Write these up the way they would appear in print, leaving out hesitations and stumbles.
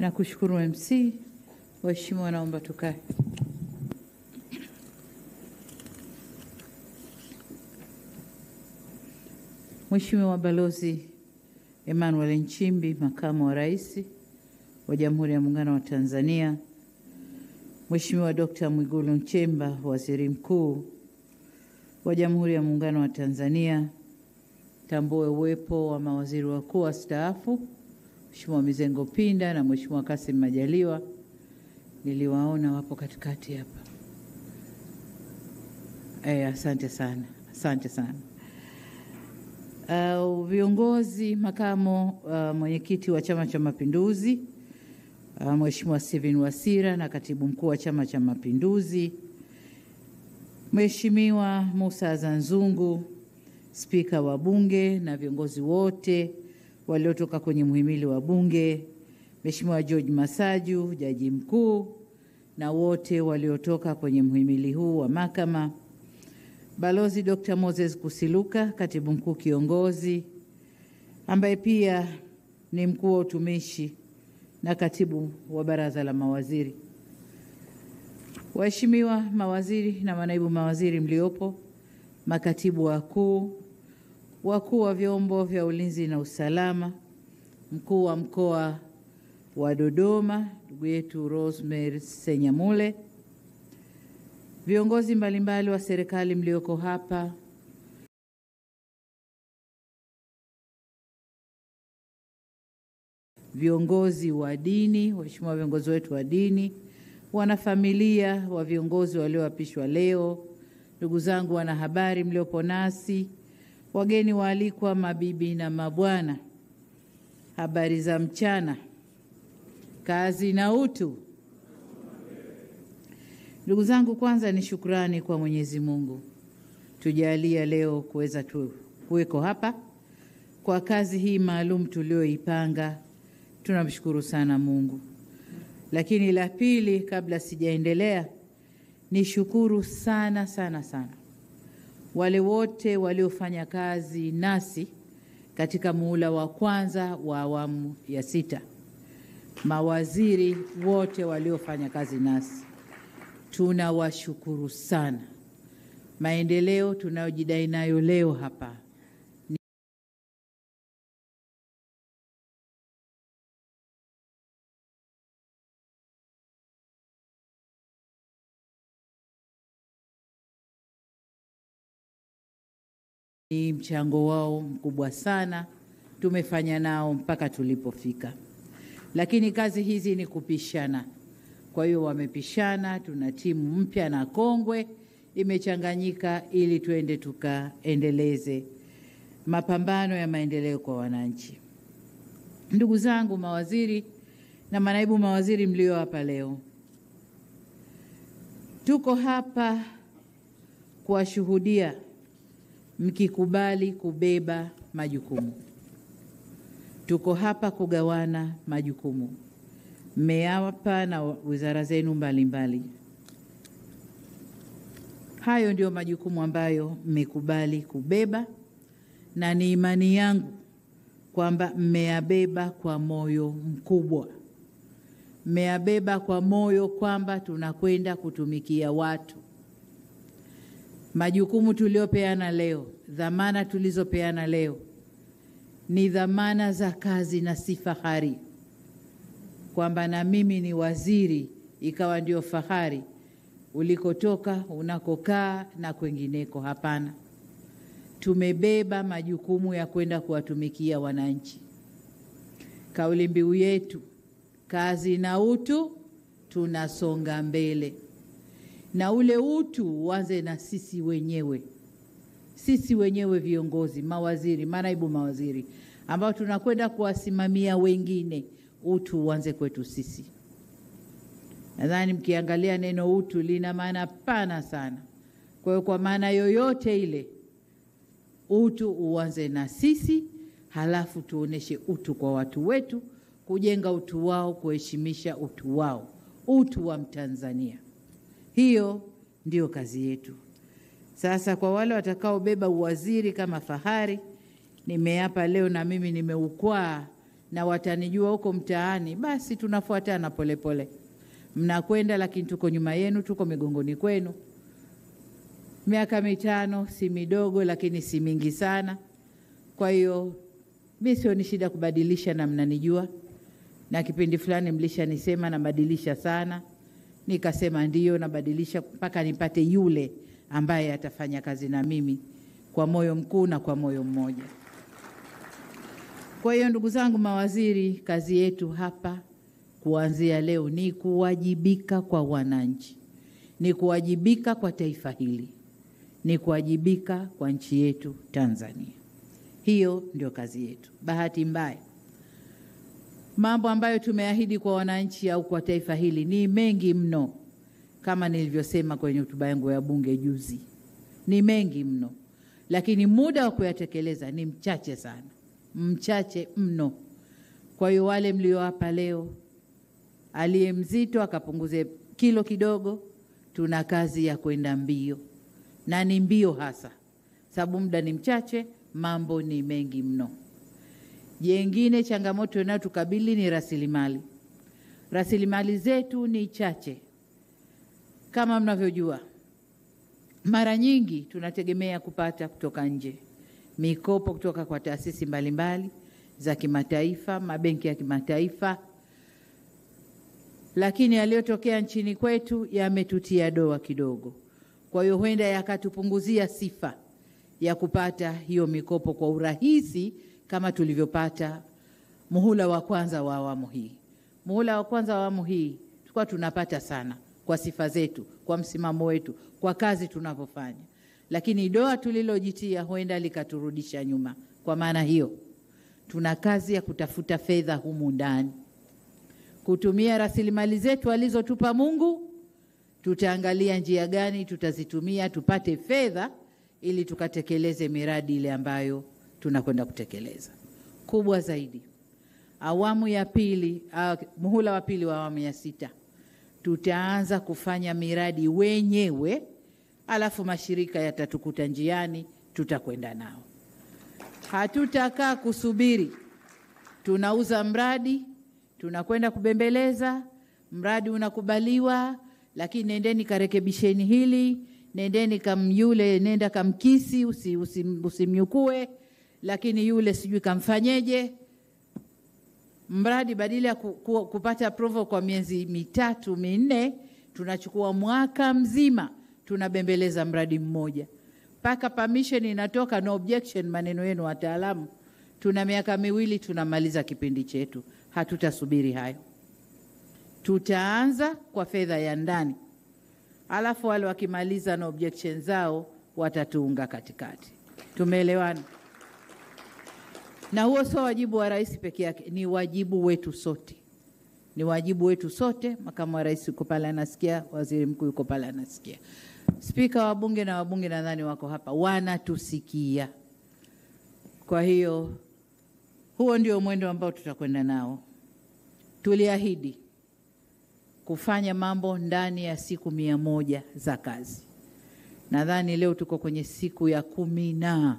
Nakushukuru MC. Waheshimiwa, naomba tukae. Mheshimiwa Balozi Emmanuel Nchimbi, Makamu wa Rais wa Jamhuri ya Muungano wa Tanzania, Mheshimiwa Dr. Mwigulu Nchemba, Waziri Mkuu wa Jamhuri ya Muungano wa Tanzania, tambue uwepo wa mawaziri wakuu wastaafu, Mheshimiwa Mizengo Pinda na Mheshimiwa Kassim Majaliwa, niliwaona wapo katikati hapa. Asante sana. Asante sana. Viongozi, makamo mwenyekiti wa Chama cha Mapinduzi, Mheshimiwa Steven Wasira na katibu mkuu wa Chama cha Mapinduzi, Mheshimiwa Musa Zanzungu, spika wa Bunge na viongozi wote waliotoka kwenye muhimili wa Bunge, Mheshimiwa George Masaju, jaji mkuu, na wote waliotoka kwenye muhimili huu wa mahakama, Balozi Dr. Moses Kusiluka, katibu mkuu kiongozi, ambaye pia ni mkuu wa utumishi na katibu wa baraza la mawaziri, waheshimiwa mawaziri na manaibu mawaziri mliopo, makatibu wakuu, wakuu wa vyombo vya ulinzi na usalama, mkuu wa mkoa wa Dodoma ndugu yetu Rosemary Senyamule, viongozi mbalimbali wa serikali mlioko hapa, viongozi wa dini, waheshimiwa viongozi wetu wa dini, wanafamilia wa viongozi walioapishwa leo, ndugu zangu wanahabari mliopo nasi, wageni waalikwa, mabibi na mabwana, habari za mchana, kazi na utu. Ndugu zangu, kwanza ni shukrani kwa Mwenyezi Mungu tujalia leo kuweza kuweko hapa kwa kazi hii maalum tulioipanga. Tunamshukuru sana Mungu. Lakini la pili, kabla sijaendelea, ni shukuru sana sana sana wale wote waliofanya kazi nasi katika muhula wa kwanza wa awamu ya 6. Mawaziri wote waliofanya kazi nasi, tunawashukuru sana. Maendeleo tunayojidai nayo leo hapa ni mchango wao mkubwa sana, tumefanya nao mpaka tulipofika. Lakini kazi hizi ni kupishana. Kwa hiyo wamepishana, tuna timu mpya na kongwe imechanganyika ili tuende tukaendeleze mapambano ya maendeleo kwa wananchi. Ndugu zangu mawaziri na manaibu mawaziri mlio hapa leo, tuko hapa kuwashuhudia mkikubali kubeba majukumu. Tuko hapa kugawana majukumu. Mmeapa na wizara zenu mbalimbali. Hayo ndio majukumu ambayo mmekubali kubeba, na ni imani yangu kwamba mmeyabeba kwa moyo mkubwa. Mmeyabeba kwa moyo kwamba tunakwenda kutumikia watu. Majukumu tuliopeana leo, dhamana tulizopeana leo, ni dhamana za kazi na si fahari. Kwamba na mimi ni waziri ikawa ndio fahari ulikotoka, unakokaa na kwengineko. Hapana. Tumebeba majukumu ya kwenda kuwatumikia wananchi. Kauli mbiu yetu, kazi na utu, tunasonga mbele. Na ule utu uanze na sisi wenyewe. Sisi wenyewe viongozi, mawaziri, manaibu mawaziri, ambao tunakwenda kuwasimamia wengine. Utu uanze kwetu sisi. Nadhani mkiangalia neno utu lina maana pana sana. Kwa hiyo kwa maana yoyote ile, utu uanze na sisi, halafu tuoneshe utu kwa watu wetu, kujenga utu wao, kuheshimisha utu wao, utu wa Mtanzania. Hiyo ndio kazi yetu. Sasa kwa wale watakaobeba uwaziri kama fahari, nimeapa leo na mimi nimeukwaa na watanijua huko mtaani, basi tunafuatana polepole. Mnakwenda lakini tuko nyuma yenu, tuko migongoni kwenu. Miaka 5 si midogo lakini si mingi sana. Kwa hiyo mimi sio ni shida kubadilisha, na mnanijua. Na kipindi fulani mlishanisema nabadilisha sana. Nikasema ndiyo nabadilisha mpaka nipate yule ambaye atafanya kazi na mimi kwa moyo mkuu na kwa moyo mmoja. Kwa hiyo ndugu zangu mawaziri, kazi yetu hapa kuanzia leo ni kuwajibika kwa wananchi, ni kuwajibika kwa taifa hili, ni kuwajibika kwa nchi yetu Tanzania. Hiyo ndio kazi yetu. Bahati mbaya, mambo ambayo tumeahidi kwa wananchi au kwa taifa hili ni mengi mno. Kama nilivyosema kwenye hotuba yangu ya bunge juzi, ni mengi mno, lakini muda wa kuyatekeleza ni mchache sana, mchache mno. Kwa hiyo wale mlio hapa leo, aliye mzito akapunguze kilo kidogo. Tuna kazi ya kwenda mbio, na ni mbio hasa, sababu muda ni mchache, mambo ni mengi mno. Jengine changamoto inayotukabili ni rasilimali. Rasilimali zetu ni chache. Kama mnavyojua, mara nyingi tunategemea kupata kutoka nje, mikopo kutoka kwa taasisi mbalimbali za kimataifa, mabenki ya kimataifa. Lakini yaliyotokea nchini kwetu yametutia doa kidogo. Kwa hiyo huenda yakatupunguzia sifa ya kupata hiyo mikopo kwa urahisi kama tulivyopata muhula wa kwanza wa awamu hii. Muhula wa kwanza wa awamu hii tulikuwa tunapata sana kwa sifa zetu, kwa msimamo wetu, kwa kazi tunavyofanya. Lakini doa tulilojitia huenda likaturudisha nyuma. Kwa maana hiyo, tuna kazi ya kutafuta fedha humu ndani, kutumia rasilimali zetu alizotupa Mungu. Tutaangalia njia gani tutazitumia tupate fedha ili tukatekeleze miradi ile ambayo tunakwenda kutekeleza. Kubwa zaidi, awamu ya pili, muhula wa pili wa awamu ya 6, tutaanza kufanya miradi wenyewe, alafu mashirika yatatukuta njiani, tutakwenda nao. Hatutakaa kusubiri tunauza mradi, tunakwenda kubembeleza, mradi unakubaliwa, lakini nendeni karekebisheni hili, nendeni kamyule, nenda kamkisi, usimnyukue, lakini yule sijui kamfanyeje. Mradi badala ya kupata approval kwa miezi 3-4, tunachukua mwaka mzima tunabembeleza mradi mmoja. Paka permission inatoka, no objection, maneno yenu wataalamu. Tuna miaka 2 tunamaliza kipindi chetu. Hatutasubiri hayo. Tutaanza kwa fedha ya ndani, alafu wale wakimaliza na objection zao watatuunga katikati. Tumeelewana? Na huo sio wajibu wa rais peke yake, ni wajibu wetu sote. Ni wajibu wetu sote. Makamu wa rais yuko pale anasikia, waziri mkuu yuko pale anasikia, spika wa bunge na wabunge nadhani wako hapa wanatusikia. Kwa hiyo huo ndio mwendo ambao tutakwenda nao. Tuliahidi kufanya mambo ndani ya siku 100 za kazi. Nadhani leo tuko kwenye siku ya 10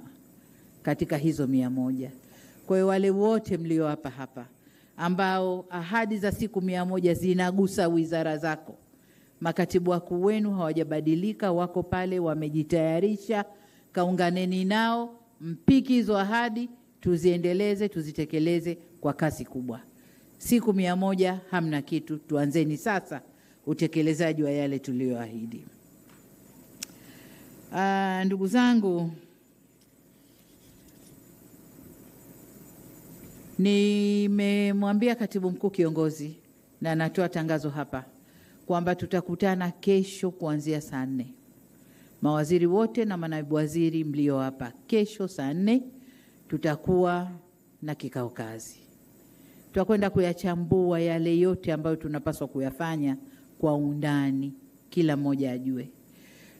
katika hizo 100. Kwa hiyo wale wote mlio hapa ambao ahadi za siku 100 zinagusa wizara zako, makatibu wakuu wenu hawajabadilika, wako pale wamejitayarisha, kaunganeni nao, mpiki hizo ahadi, tuziendeleze, tuzitekeleze kwa kasi kubwa. Siku 100 hamna kitu, tuanzeni sasa utekelezaji wa yale tuliyoahidi. Ndugu zangu, nimemwambia katibu mkuu kiongozi na natoa tangazo hapa kwamba tutakutana kesho kuanzia saa 4. Mawaziri wote na manaibu waziri mlio hapa, kesho saa 4 tutakuwa na kikao kazi. Tutakwenda kuyachambua yale yote ambayo tunapaswa kuyafanya kwa undani, kila mmoja ajue.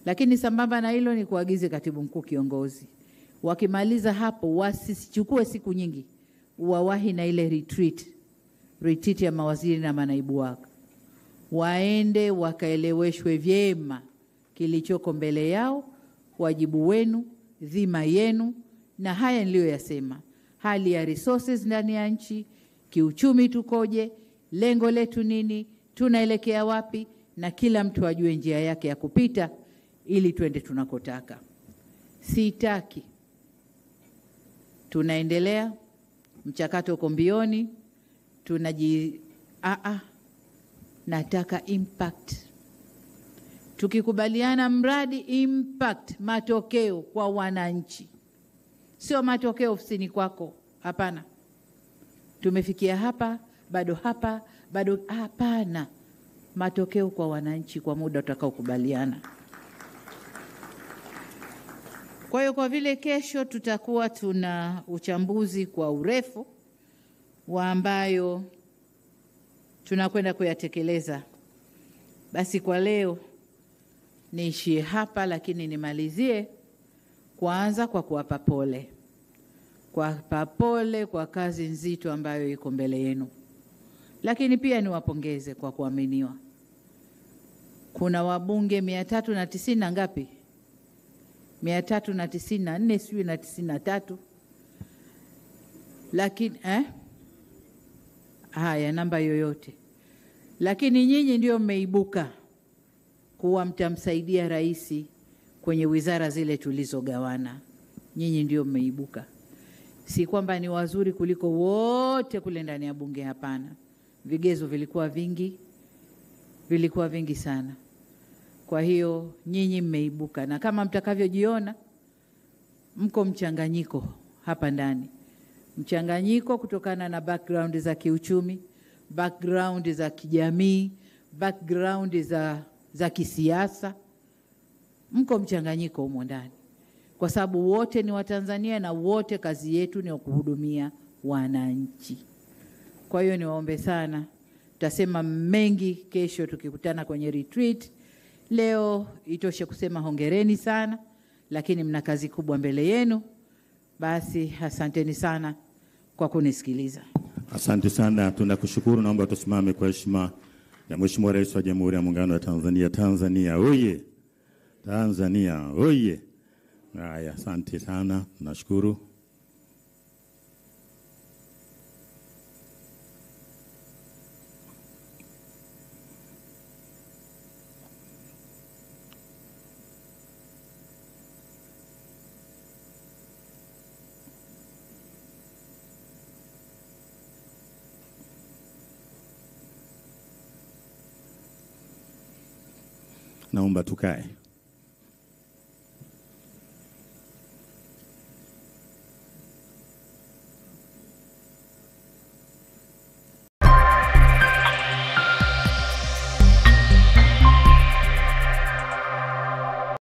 Lakini sambamba na hilo ni kuagize katibu mkuu kiongozi, wakimaliza hapo wasichukue siku nyingi, wawahi na ile retreat ya mawaziri na manaibu wako. Waende wakaeleweshwe vyema kilichoko mbele yao, wajibu wenu, dhima yenu, na haya niliyoyasema. Hali ya resources ndani ya nchi, kiuchumi tukoje, lengo letu nini, tunaelekea wapi, na kila mtu ajue njia yake ya kupita ili twende tunakotaka. Sitaki tunaendelea, mchakato uko mbioni, nataka impact. Tukikubaliana mradi impact, matokeo kwa wananchi, sio matokeo ofisini kwako. Hapana, tumefikia hapa, bado hapana. Matokeo kwa wananchi kwa muda utakaokubaliana. Kwa hiyo kwa vile kesho tutakuwa tuna uchambuzi kwa urefu wa ambayo tunakwenda kuyatekeleza, basi kwa leo niishie hapa, lakini nimalizie kwanza kwa kuwapa pole. Kuwapa pole kwa kazi nzito ambayo iko mbele yenu. Lakini pia niwapongeze kwa kuaminiwa. Kuna wabunge 390 na ngapi? 394 sijui na 93. Lakini haya namba yoyote. Lakini nyinyi ndio mmeibuka kuwa mtamsaidia rais kwenye wizara zile tulizogawana. Nyinyi ndio mmeibuka. Si kwamba ni wazuri kuliko wote kule ndani ya bunge, hapana. Vigezo vilikuwa vingi sana. Kwa hiyo nyinyi mmeibuka, na kama mtakavyojiona mko mchanganyiko hapa ndani. Mchanganyiko kutokana na background za kiuchumi, background za kijamii, background za kisiasa. Mko mchanganyiko humo ndani. Kwa sababu wote ni Watanzania na wote kazi yetu ni kuhudumia wananchi. Kwa hiyo niwaombe sana, tutasema mengi kesho tukikutana kwenye retreat. Leo itoshe kusema hongereni sana, lakini mna kazi kubwa mbele yenu. Basi asanteni sana kwa kunisikiliza. Asante sana, tunakushukuru. Naomba tusimame kwa heshima ya Mheshimiwa Rais wa Jamhuri ya Muungano wa Tanzania. Tanzania oye! Tanzania oye! Haya, asante sana, tunashukuru. Naomba tukae.